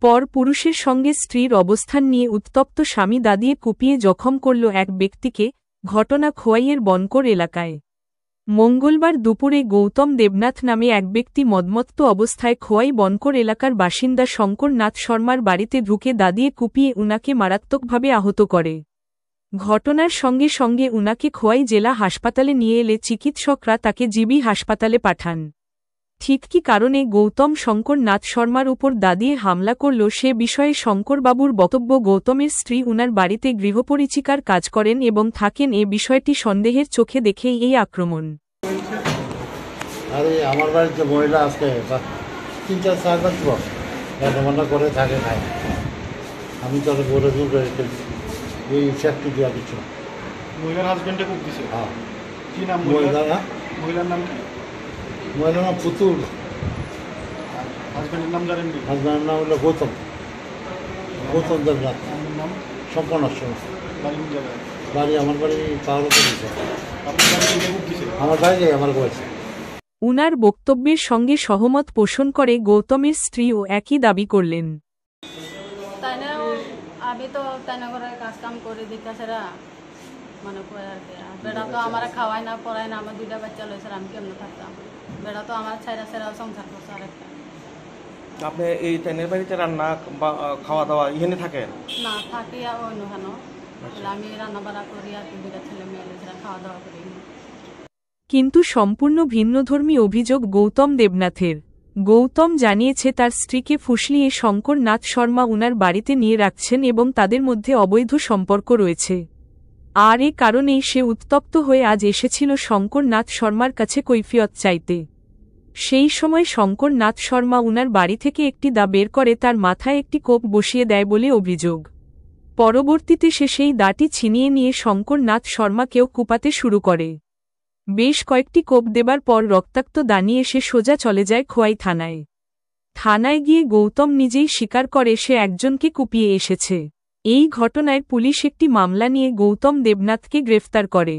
পর পুরুষের সঙ্গে স্ত্রীর অবস্থান নিয়ে উত্তপ্ত স্বামী দাদিয়ে কুপিয়ে জখম করল এক ব্যক্তিকে। ঘটনা খোয়াইয়ের বনকর এলাকায় মঙ্গলবার দুপুরে গৌতম দেবনাথ নামে এক ব্যক্তি মদমত্ত অবস্থায় খোয়াই বনকর এলাকার বাসিন্দা শঙ্কর নাথ শর্মার বাড়িতে ঢুকে দাদিয়ে কুপিয়ে উনাকে মারাত্মকভাবে আহত করে। ঘটনার সঙ্গে সঙ্গে উনাকে খোয়াই জেলা হাসপাতালে নিয়ে এলে চিকিৎসকরা তাকে জিবি হাসপাতালে পাঠান। ঠিক কী কারণে গৌতম শঙ্কর নাথ শর্মার উপর দাদিয়ে হামলা করল সে বিষয়ে শঙ্করবাবুর বক্তব্য, গৌতমের স্ত্রী উনার বাড়িতে গৃহপরিচিকার কাজ করেন এবং থাকেন। এ বিষয়টি সন্দেহের চোখে দেখেই এই আক্রমণ। আরে আমার বাড়িতে মহিলা আজকে 3-4 বছর রান্নাবান্না করে থাকে নাই, আমি তাদের বলে দূর করে ফেলছি এই ফ্যাক্টরি দেওয়া কিছু। মহিলার হাজবেন্ডে খুব দিছে। হ্যাঁ, কি নাম মহিলা? মহিলার নাম কি? মহিলার নাম পুতুল। হাজবেন্ডের নাম জানেন? হাজবেন্ডের নাম হলো গৌতম দেবনাথ। নাম সম্পন্ন বাড়ি কোন জায়গায়? বাড়ি আমার বাড়ি পাহাড় উপর দিছে। আপনার বাড়ি কে খুব দিছে? আমার বাড়ি আমার বয়সে। উনার বক্তব্যের সঙ্গে সহমত পোষণ করে গৌতমের স্ত্রীও একই দাবি করলেন। তাই না, আমি তো তাই না করে কাজ কাম করে দিতেছেরা মানে কয় আর কি। বেড়া তো আমার খাওয়ায় না পড়ায় না, আমার 2টা বাচ্চা লইছে, আমি কেমনে থাকতাম? বেড়া তো আমার ছাইরা সংসার করছে আরেকটা। আপনি এই ট্রেনের বাড়িতে রান্না বা খাওয়া দাওয়া এখানে থাকেন? না, থাকি অন্য কেন, আমি রান্না বাড়া করি আর 2টা ছেলে মেয়ে লইছে, খাওয়া দাওয়া করি। কিন্তু সম্পূর্ণ ভিন্নধর্মী অভিযোগ গৌতম দেবনাথের। গৌতম জানিয়েছে তার স্ত্রীকে ফুসলিয়ে শঙ্কর নাথ শর্মা উনার বাড়িতে নিয়ে রাখছেন এবং তাদের মধ্যে অবৈধ সম্পর্ক রয়েছে। আর এ কারণেই সে উত্তপ্ত হয়ে আজ এসেছিল শঙ্কর নাথ শর্মার কাছে কৈফিয়ত চাইতে। সেই সময় শঙ্কর নাথ শর্মা উনার বাড়ি থেকে একটি দা বের করে তার মাথায় একটি কোপ বসিয়ে দেয় বলে অভিযোগ। পরবর্তীতে সে সেই দাটি ছিনিয়ে নিয়ে শঙ্কর নাথ শর্মাকেও কুপাতে শুরু করে। বেশ কয়েকটি কোপ দেবার পর রক্তাক্ত দা নিয়ে সে সোজা চলে যায় খোয়াই থানায়। থানায় গিয়ে গৌতম নিজেই স্বীকার করে সে একজনকে কুপিয়ে এসেছে। এই ঘটনায় পুলিশ একটি মামলা নিয়ে গৌতম দেবনাথকে গ্রেফতার করে।